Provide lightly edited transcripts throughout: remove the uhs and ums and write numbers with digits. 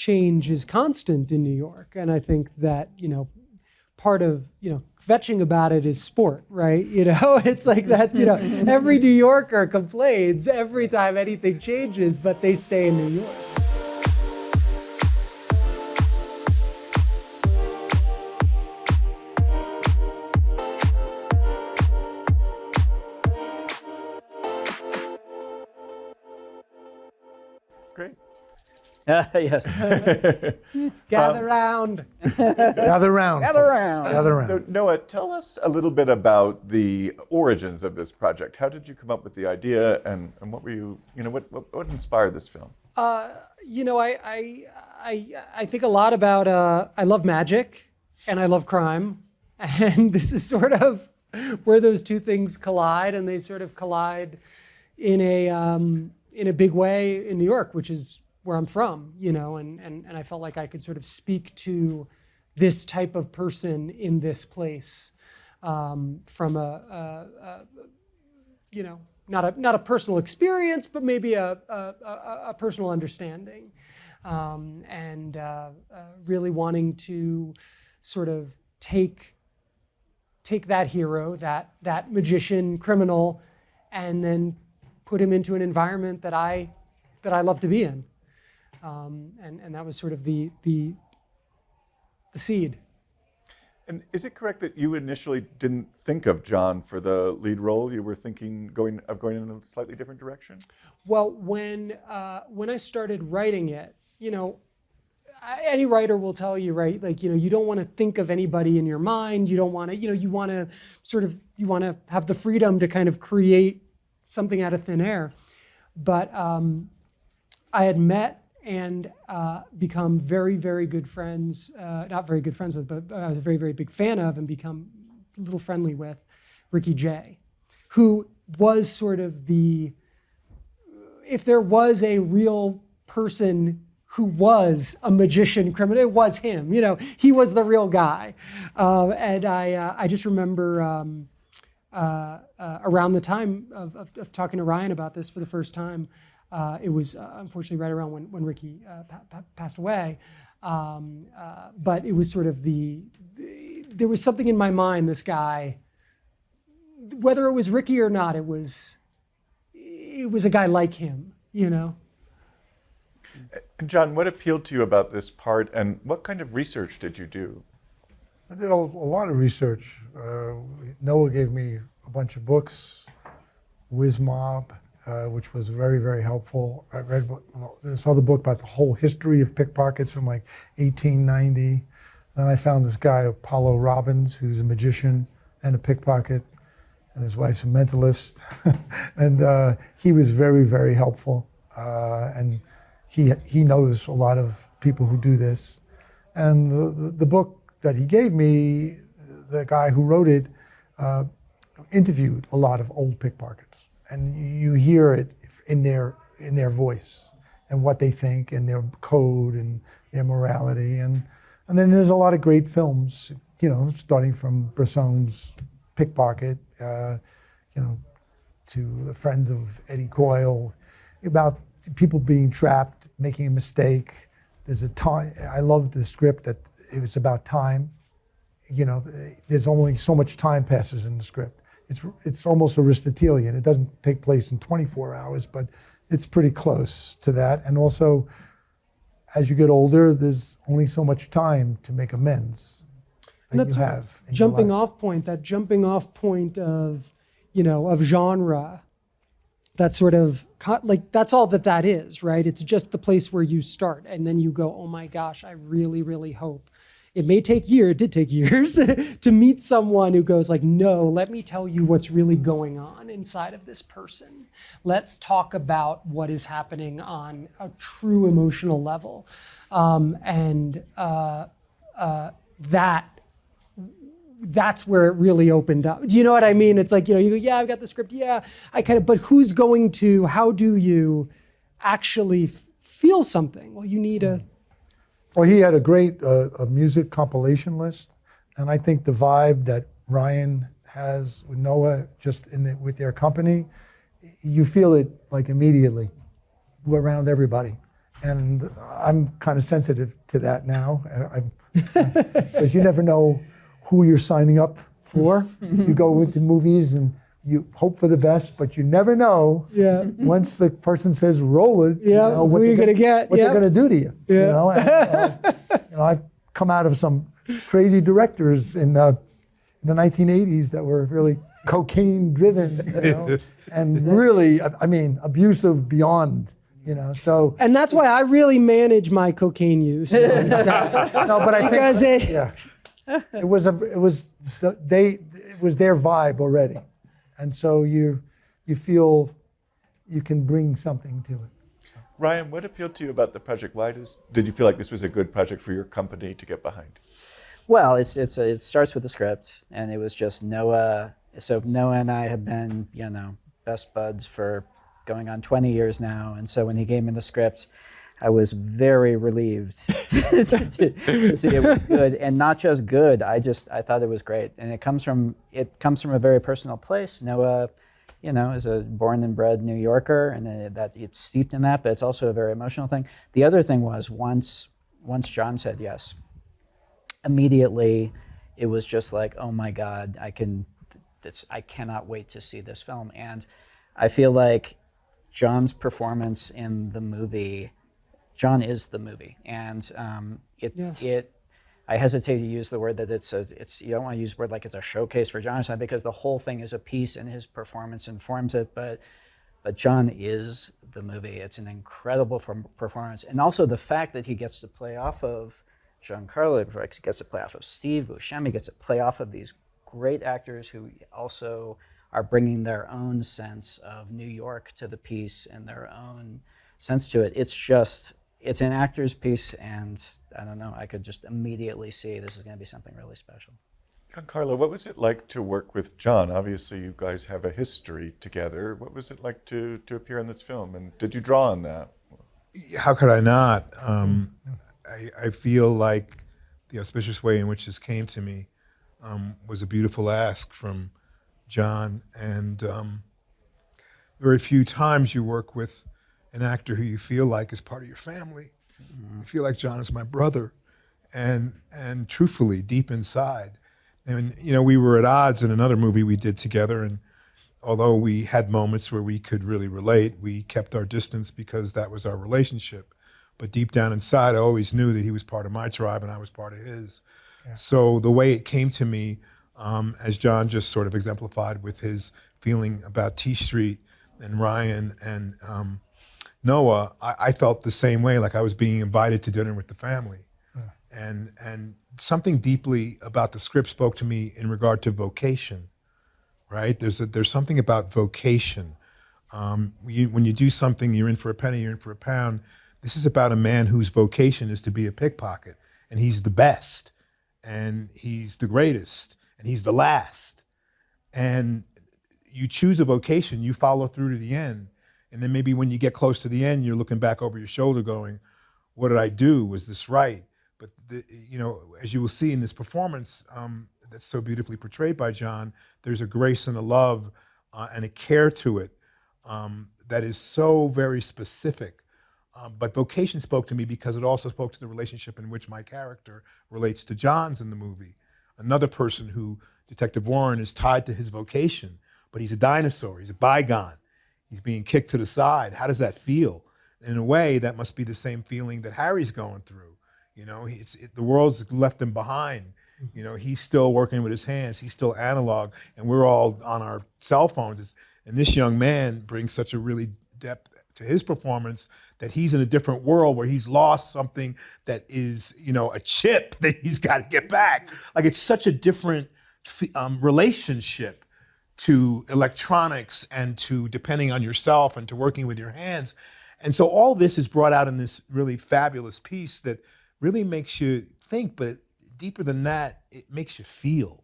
change is constant in New York. And I think that, part of, fetching about it is sport, right? It's like that's, every New Yorker complains every time anything changes, but they stay in New York. Great. Yes. Gather round. Gather round. Gather round. Gather round. So Noah, tell us a little bit about the origins of this project. How did you come up with the idea, and what were you, what inspired this film? I think a lot about, I love magic and I love crime. And this is sort of where those two things collide, and they sort of collide in a big way in New York, which is where I'm from, and I felt like I could sort of speak to this type of person in this place from not a personal experience, but maybe a personal understanding, and really wanting to sort of take that hero, that magician, criminal, and then put him into an environment that I love to be in. And that was sort of the seed. And is it correct that you initially didn't think of John for the lead role? You were thinking going in a slightly different direction? Well, when I started writing it, any writer will tell you, right? Like, you don't want to think of anybody in your mind. You don't want to, you want to have the freedom to kind of create something out of thin air. But I had met and become very, very good friends, not very good friends with, but I was a very, very big fan of and become a little friendly with Ricky Jay, who was sort of if there was a real person who was a magician criminal, it was him. He was the real guy. And I just remember around the time of talking to Ryan about this for the first time, it was unfortunately right around when Ricky passed away. But it was sort of there was something in my mind, this guy, whether it was Ricky or not, it was a guy like him, And John, what appealed to you about this part, and what kind of research did you do? I did a lot of research. Noah gave me a bunch of books, Whiz Mob, which was very, very helpful. I read this other book about the whole history of pickpockets from like 1890. Then I found this guy, Apollo Robbins, who's a magician and a pickpocket, and his wife's a mentalist. And he was very, very helpful. And he knows a lot of people who do this. And the book that he gave me, the guy who wrote it, interviewed a lot of old pickpockets. And you hear it in their voice and what they think and their code and their morality. And then there's a lot of great films, starting from Bresson's Pickpocket, to the Friends of Eddie Coyle, about people being trapped, making a mistake. There's a time, I loved the script that it was about time. There's only so much time passes in the script. It's almost Aristotelian. It doesn't take place in 24 hours, but it's pretty close to that. And also, as you get older, there's only so much time to make amends that you have. That jumping off point of, of genre, that sort of, like, that's all that is, right? It's just the place where you start. And then you go, oh my gosh, I really, really hope. It may take years, it did take years, to meet someone who goes like, no, let me tell you what's really going on inside of this person. Let's talk about what is happening on a true emotional level. That's where it really opened up. Do you know what I mean? It's like, you go, yeah, I've got the script, yeah, but how do you actually feel something? Well, you need Well, he had a great a music compilation list, and I think the vibe that Ryan has with Noah, just with their company, you feel it like immediately around everybody. And I'm kind of sensitive to that now, because you never know who you're signing up for. You go into movies and you hope for the best, but you never know. Yeah. Once the person says roll it, Yeah, who you're gonna get. what Yeah. they're going to do to you. Yeah. You know, and, I've come out of some crazy directors in the 1980s that were really cocaine driven, and really, I mean, abusive beyond. So And that's why I really manage my cocaine use on set. no, but I Because think it was their vibe already, and so you feel you can bring something to it. Ryan, what appealed to you about the project? Why did you feel like this was a good project for your company to get behind? Well, it starts with the script, and it was just Noah. So Noah and I have been, best buds for going on 20 years now, and so when he gave me the script, I was very relieved to see it was good, and not just good. I thought it was great, and it comes from a very personal place. Noah, is a born and bred New Yorker, and that it's steeped in that, but it's also a very emotional thing. The other thing was once John said yes, immediately it was just like, oh my God, I cannot wait to see this film. And I feel like John's performance in the movie, John is the movie, and I hesitate to use the word that it's you don't want to use the word like it's a showcase for John, because the whole thing is a piece and his performance informs it, but John is the movie. It's an incredible performance, and also the fact that he gets to play off of Giancarlo, gets to play off of Steve Buscemi, gets to play off of these great actors who also are bringing their own sense of New York to the piece and their own sense to it. It's an actor's piece, and I don't know, I could just immediately see this is going to be something really special. Giancarlo, what was it like to work with John? Obviously, you guys have a history together. What was it like to appear in this film, and did you draw on that? How could I not? I feel like the auspicious way in which this came to me was a beautiful ask from John, and very few times you work with an actor who you feel like is part of your family. I feel like John is my brother, and truthfully, deep inside. And we were at odds in another movie we did together, and although we had moments where we could really relate, we kept our distance because that was our relationship. But deep down inside, I always knew that he was part of my tribe and I was part of his. Yeah. So the way it came to me, as John just sort of exemplified with his feeling about T Street and Ryan and Noah, I felt the same way, like I was being invited to dinner with the family. Yeah. And something deeply about the script spoke to me in regard to vocation, right? There's something about vocation. When you do something, you're in for a penny, you're in for a pound. This is about a man whose vocation is to be a pickpocket, and he's the best, and he's the greatest, and he's the last. And you choose a vocation, you follow through to the end. And then maybe when you get close to the end, you're looking back over your shoulder going, what did I do? Was this right? But as you will see in this performance that's so beautifully portrayed by John, there's a grace and a love and a care to it that is so very specific. But vocation spoke to me because it also spoke to the relationship in which my character relates to John's in the movie. Another person who, Detective Warren, is tied to his vocation, but he's a dinosaur, he's a bygone. He's being kicked to the side. How does that feel? In a way, that must be the same feeling that Harry's going through. The world's left him behind. He's still working with his hands. He's still analog, and we're all on our cell phones. And this young man brings such a really depth to his performance that he's in a different world where he's lost something that is, a chip that he's got to get back. Like, it's such a different relationship to electronics and to depending on yourself and to working with your hands. And so all this is brought out in this really fabulous piece that really makes you think, but deeper than that, it makes you feel.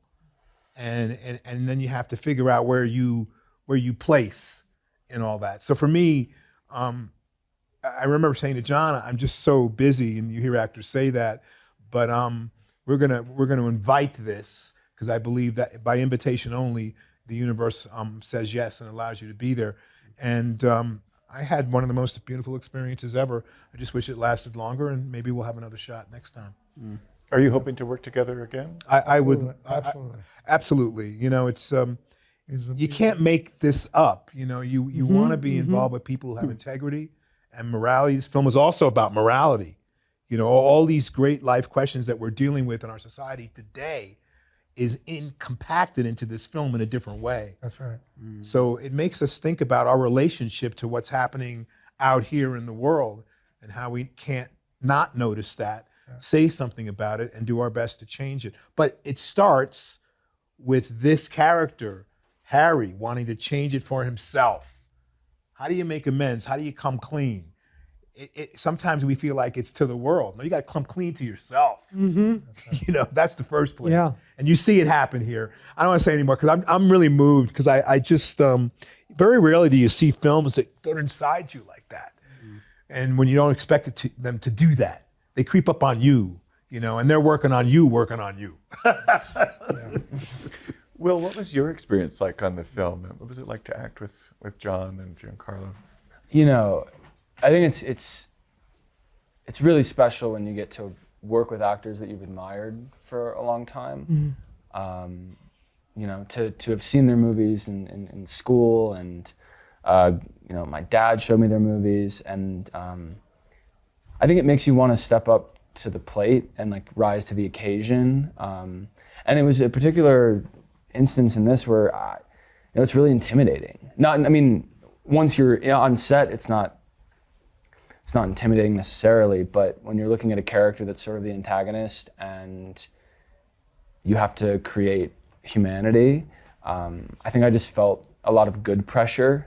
And then you have to figure out where you place in all that. So for me, I remember saying to John, I'm just so busy, and you hear actors say that, but we're gonna invite this, because I believe that by invitation only, the universe says yes and allows you to be there. And I had one of the most beautiful experiences ever. I just wish it lasted longer, and maybe we'll have another shot next time. Are you hoping to work together again? I would Absolutely. absolutely. You know, it's He's a- you can't make this up. You know, you want to be involved with people who have Hmm. integrity and morality. This film is also about morality. You know, all these great life questions that we're dealing with in our society today is compacted into this film in a different way. That's right. So it makes us think about our relationship to what's happening out here in the world and how we can't not notice that, say something about it, and do our best to change it. But it starts with this character, Harry, wanting to change it for himself. How do you make amends? How do you come clean? Sometimes we feel like it's to the world. No, you got to come clean to yourself. You know, that's the first place. Yeah. And you see it happen here. I don't want to say anymore because I'm really moved because I just, very rarely do you see films that go inside you like that. And when you don't expect them to do that, they creep up on you, you know, and they're working on you. Will, what was your experience like on the film? What was it like to act with John and Giancarlo? You know, I think it's really special when you get to work with actors that you've admired for a long time. You know, to have seen their movies in school, and you know, my dad showed me their movies, and I think it makes you want to step up to the plate and like rise to the occasion. And it was a particular instance in this where you know, it's really intimidating. I mean, once you're on set, it's not intimidating necessarily, but when you're looking at a character that's sort of the antagonist and you have to create humanity, I think I just felt a lot of good pressure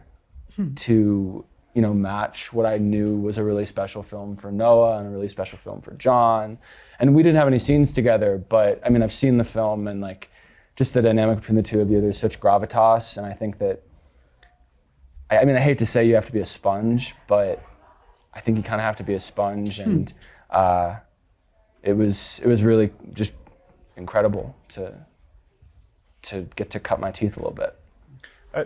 to, you know, match what I knew was a really special film for Noah and a really special film for John. And we didn't have any scenes together, but I mean, I've seen the film and like just the dynamic between the two of you, there's such gravitas. And I think that, I mean, I hate to say you have to be a sponge, but I think you kind of have to be a sponge. And it was really just incredible to get to cut my teeth a little bit.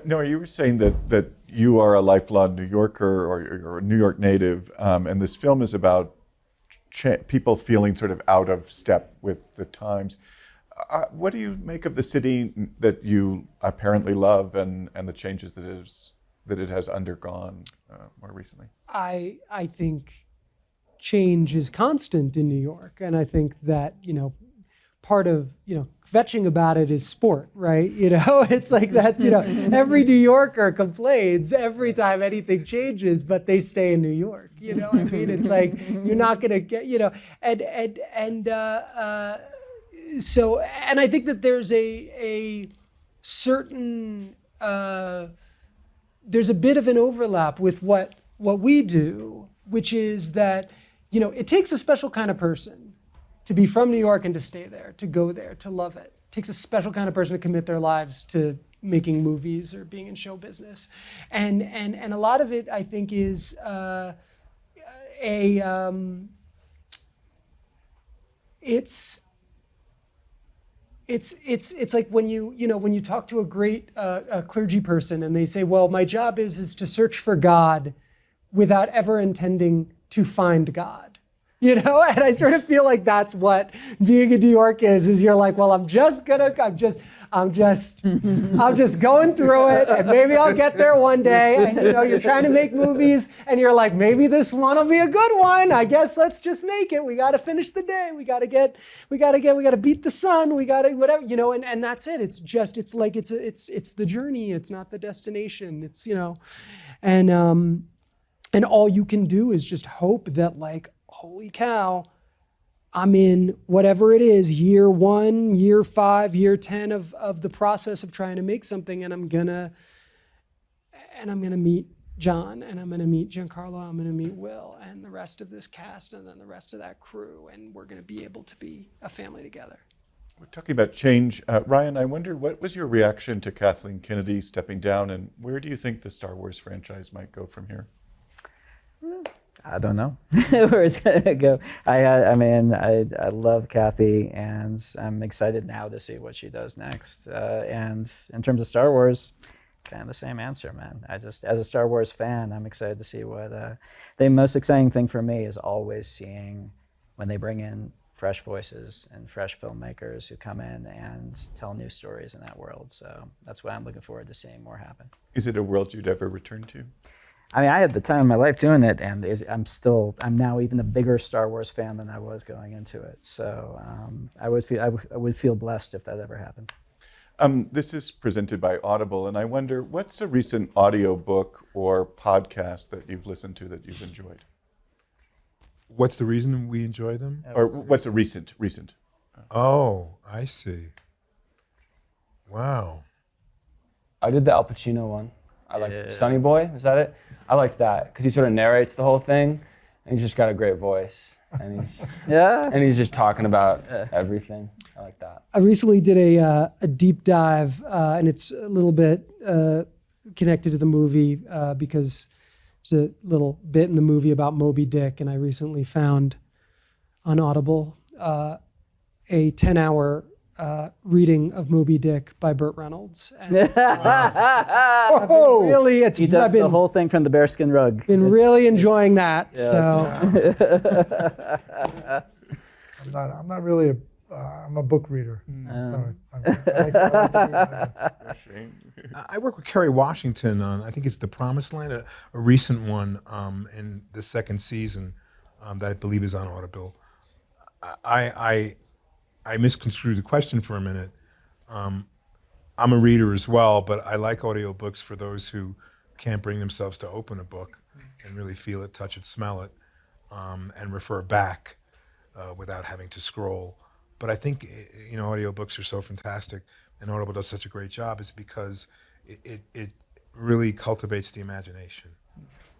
Noah, you were saying that you are a lifelong New Yorker, or you're a New York native, and this film is about people feeling sort of out of step with the times. What do you make of the city that you apparently love, and the changes that it has undergone more recently? I think change is constant in New York, and I think that, you know, part of, you know, fetching about it is sport, right? You know, it's like that's, you know, every New Yorker complains every time anything changes, but they stay in New York. You know what I mean? It's like you're not gonna get, you know, so I think that there's a certain there's a bit of an overlap with what we do, which is that, you know, it takes a special kind of person to be from New York and to stay there, to go there, to love it. It takes a special kind of person to commit their lives to making movies or being in show business. And a lot of it, I think, is it's like when you talk to a great clergy person and they say, well, my job is to search for God without ever intending to find God. You know, and I sort of feel like that's what being in New York is you're like, well, I'm just going through it, and maybe I'll get there one day. And you know, you're trying to make movies and you're like, maybe this one will be a good one. I guess let's just make it. We got to finish the day. We got to beat the sun. We got to whatever, you know, and that's it. It's the journey. It's not the destination. It's, you know, and all you can do is just hope that, like, holy cow, I'm in whatever it is, year 1, year 5, year 10 of the process of trying to make something, and I'm gonna meet John, and I'm gonna meet Giancarlo, I'm gonna meet Will, and the rest of this cast, and then the rest of that crew, and we're gonna be able to be a family together. We're talking about change. Ryan, I wonder, what was your reaction to Kathleen Kennedy stepping down, and where do you think the Star Wars franchise might go from here? I don't know where it's gonna go. I mean, I love Kathy, and I'm excited now to see what she does next. And in terms of Star Wars, kind of the same answer, man. I just, as a Star Wars fan, I'm excited to see what. The most exciting thing for me is always seeing when they bring in fresh voices and fresh filmmakers who come in and tell new stories in that world. So that's what I'm looking forward to seeing more happen. Is it a world you'd ever return to? I mean, I had the time of my life doing it, and I'm now even a bigger Star Wars fan than I was going into it. So I would feel blessed if that ever happened. This is presented by Audible, and I wonder, what's a recent audiobook or podcast that you've listened to that you've enjoyed? What's the reason we enjoy them? Or what's a recent? Oh, I see. Wow. I did the Al Pacino one. I liked Sonny Boy. Was that it? I liked that because he sort of narrates the whole thing, and he's just got a great voice, and he's just talking about everything. I like that. I recently did a deep dive, and it's a little bit connected to the movie because there's a little bit in the movie about Moby Dick, and I recently found on Audible a 10-hour reading of Moby Dick by Burt Reynolds. And, it's He does I've been, the whole thing from the bearskin rug. been really enjoying that. Yeah. So I'm not really a. I'm a book reader. Sorry. I like to read. Shame. I work with Kerry Washington on, I think it's The Promised Land, a recent one in the second season that I believe is on Audible. I misconstrued the question for a minute. I'm a reader as well, but I like audiobooks for those who can't bring themselves to open a book and really feel it, touch it, smell it, and refer back without having to scroll. But I think audiobooks are so fantastic, and Audible does such a great job, is because it really cultivates the imagination.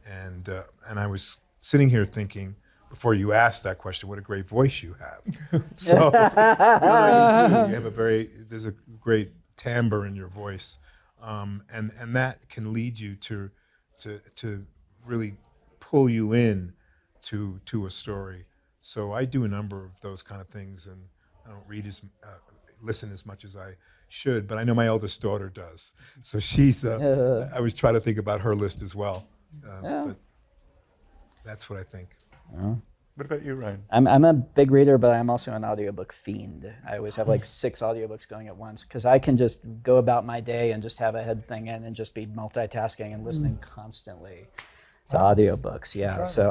And I was sitting here thinking, before you asked that question, what a great voice you have. So you have there's a great timbre in your voice, and that can lead you to really pull you in to a story. So I do a number of those kind of things, and I don't listen as much as I should, but I know my eldest daughter does. So she's, I was trying to think about her list as well. But that's what I think. What about you, Ryan? I'm a big reader, but I'm also an audiobook fiend. I always have like 6 audiobooks going at once because I can just go about my day and just have a head thing in and just be multitasking and listening constantly to audiobooks. Yeah, so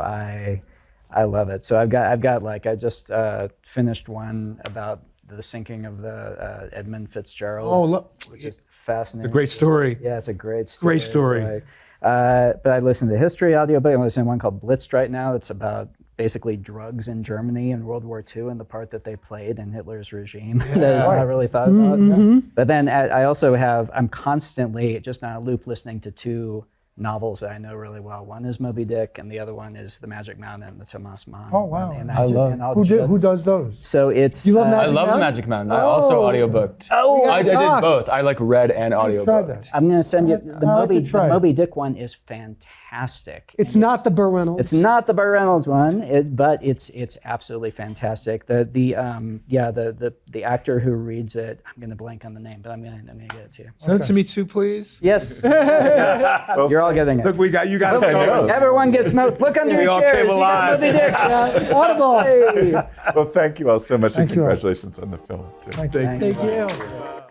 I love it. So I've got like, I just finished one about the sinking of the Edmund Fitzgerald. Oh, look, which is fascinating. a great story. Yeah, it's a great story. Great story. So but I listen to history audiobook. I listen to one called Blitzed right now. That's about basically drugs in Germany in World War II and the part that they played in Hitler's regime that is not really thought about. But then I also I'm constantly just on a loop listening to 2 novels that I know really well. One is Moby Dick, and the other one is The Magic Mountain and the Thomas Mann. Oh, wow. Who does those? So it's You love I Magic love the Mountain? Magic Mountain. I also audiobooked. Oh, I did talk. both. I like read and Tried audiobooked. that. I'm going to send you the I'll have to Moby. try The it. Moby Dick one is fantastic. it's And not the Burt Reynolds. It's not the Burt Reynolds one, but it's absolutely fantastic. The actor who reads it, I'm going to blank on the name, but I'm going to get it to you. Send it to me too, please. Yes, yes. You're all getting it. Look, you got us going. Everyone gets look under We your all chairs. came You got alive. Moby Dick. Audible. Hey. Well, thank you all so much, and Thank you all. congratulations on the film, too. Thank you. Thanks. Thank you.